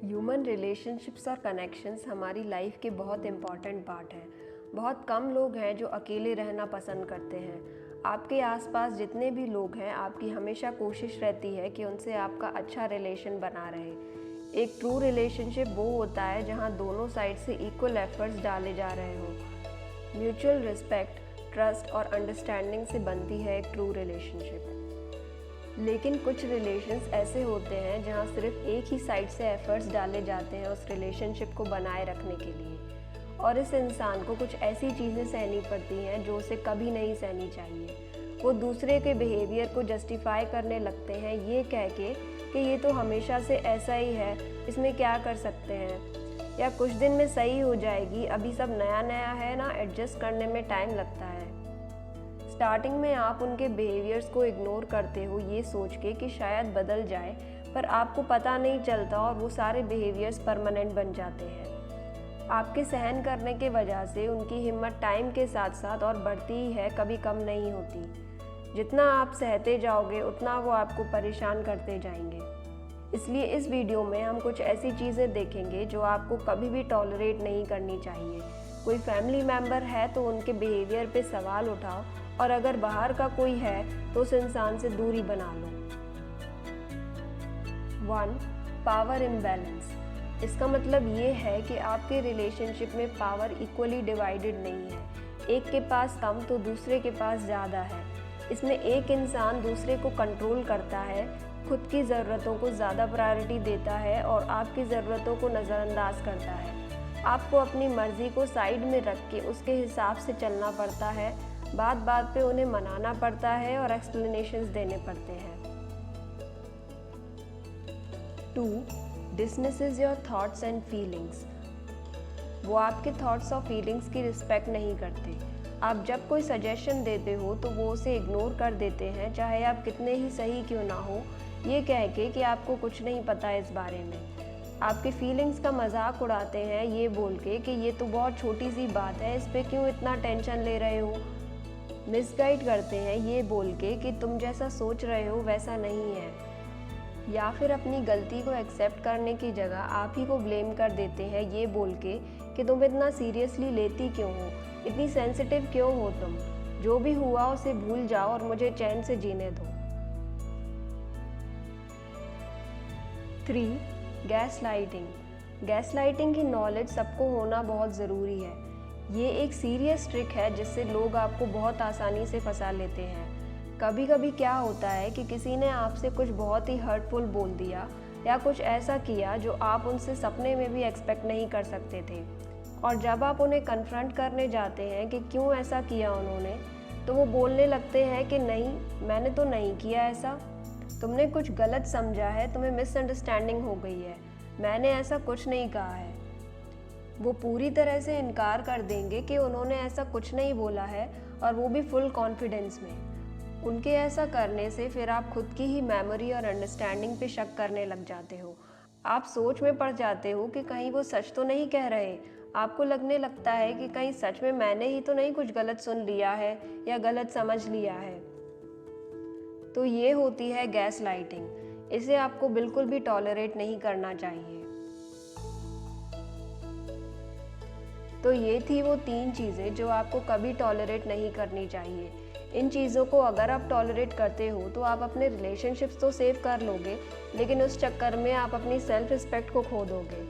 Human relationships और connections हमारी life के बहुत इम्पॉर्टेंट पार्ट हैं। बहुत कम लोग हैं जो अकेले रहना पसंद करते हैं। आपके आसपास जितने भी लोग हैं, आपकी हमेशा कोशिश रहती है कि उनसे आपका अच्छा रिलेशन बना रहे। एक ट्रू रिलेशनशिप वो होता है जहाँ दोनों साइड से इक्वल एफर्ट्स डाले जा रहे हों। म्यूचुअल रिस्पेक्ट, ट्रस्ट और अंडरस्टैंडिंग से बनती है एक ट्रू रिलेशनशिप। लेकिन कुछ रिलेशंस ऐसे होते हैं जहाँ सिर्फ एक ही साइड से एफर्ट्स डाले जाते हैं उस रिलेशनशिप को बनाए रखने के लिए, और इस इंसान को कुछ ऐसी चीज़ें सहनी पड़ती हैं जो उसे कभी नहीं सहनी चाहिए। वो दूसरे के बिहेवियर को जस्टिफाई करने लगते हैं ये कह के कि ये तो हमेशा से ऐसा ही है, इसमें क्या कर सकते हैं, या कुछ दिन में सही हो जाएगी, अभी सब नया नया है ना, एडजस्ट करने में टाइम लगता है। स्टार्टिंग में आप उनके बिहेवियर्स को इग्नोर करते हो ये सोच के कि शायद बदल जाए, पर आपको पता नहीं चलता और वो सारे बिहेवियर्स परमानेंट बन जाते हैं। आपके सहन करने के वजह से उनकी हिम्मत टाइम के साथ साथ और बढ़ती ही है, कभी कम नहीं होती। जितना आप सहते जाओगे उतना वो आपको परेशान करते जाएंगे। इसलिए इस वीडियो में हम कुछ ऐसी चीज़ें देखेंगे जो आपको कभी भी टॉलरेट नहीं करनी चाहिए। कोई फैमिली मेम्बर है तो उनके बिहेवियर पे सवाल उठाओ, और अगर बाहर का कोई है तो उस इंसान से दूरी बना लो। 1. Power imbalance. इसका मतलब ये है कि आपके रिलेशनशिप में पावर इक्वली डिवाइडेड नहीं है। एक के पास कम तो दूसरे के पास ज़्यादा है। इसमें एक इंसान दूसरे को कंट्रोल करता है, खुद की ज़रूरतों को ज़्यादा प्रायोरिटी देता है और आपकी ज़रूरतों को नज़रअंदाज करता है। आपको अपनी मर्ज़ी को साइड में रख के उसके हिसाब से चलना पड़ता है। बात बात पे उन्हें मनाना पड़ता है और एक्सप्लेनेशंस देने पड़ते हैं। 2. Dismisses your thoughts and feelings. वो आपके थॉट्स और फीलिंग्स की रिस्पेक्ट नहीं करते। आप जब कोई सजेशन देते हो तो वो उसे इग्नोर कर देते हैं, चाहे आप कितने ही सही क्यों ना हो, ये कह के कि आपको कुछ नहीं पता इस बारे में। आपकी फीलिंग्स का मजाक उड़ाते हैं ये बोल के कि ये तो बहुत छोटी सी बात है, इस पे क्यों इतना टेंशन ले रहे हो। मिसगाइड करते हैं ये बोल के कि तुम जैसा सोच रहे हो वैसा नहीं है, या फिर अपनी गलती को एक्सेप्ट करने की जगह आप ही को ब्लेम कर देते हैं ये बोल के कि तुम इतना सीरियसली लेती क्यों हो, इतनी सेंसिटिव क्यों हो तुम, जो भी हुआ उसे भूल जाओ और मुझे चैन से जीने दो। 3. गैसलाइटिंग। गैसलाइटिंग की नॉलेज सबको होना बहुत ज़रूरी है। ये एक सीरियस ट्रिक है जिससे लोग आपको बहुत आसानी से फंसा लेते हैं। कभी कभी क्या होता है कि किसी ने आपसे कुछ बहुत ही हर्टफुल बोल दिया या कुछ ऐसा किया जो आप उनसे सपने में भी एक्सपेक्ट नहीं कर सकते थे, और जब आप उन्हें कन्फ्रंट करने जाते हैं कि क्यों ऐसा किया उन्होंने, तो वो बोलने लगते हैं कि नहीं, मैंने तो नहीं किया ऐसा, तुमने कुछ गलत समझा है, तुम्हें मिसअंडरस्टैंडिंग हो गई है, मैंने ऐसा कुछ नहीं कहा है। वो पूरी तरह से इनकार कर देंगे कि उन्होंने ऐसा कुछ नहीं बोला है, और वो भी फुल कॉन्फिडेंस में। उनके ऐसा करने से फिर आप खुद की ही मेमोरी और अंडरस्टैंडिंग पे शक करने लग जाते हो। आप सोच में पड़ जाते हो कि कहीं वो सच तो नहीं कह रहे। आपको लगने लगता है कि कहीं सच में मैंने ही तो नहीं कुछ गलत सुन लिया है या गलत समझ लिया है। तो ये होती है गैस लाइटिंग। इसे आपको बिल्कुल भी टॉलरेट नहीं करना चाहिए। तो ये थी वो 3 चीज़ें जो आपको कभी टॉलरेट नहीं करनी चाहिए। इन चीज़ों को अगर आप टॉलरेट करते हो तो आप अपने रिलेशनशिप्स तो सेव कर लोगे, लेकिन उस चक्कर में आप अपनी सेल्फ रिस्पेक्ट को खो दोगे।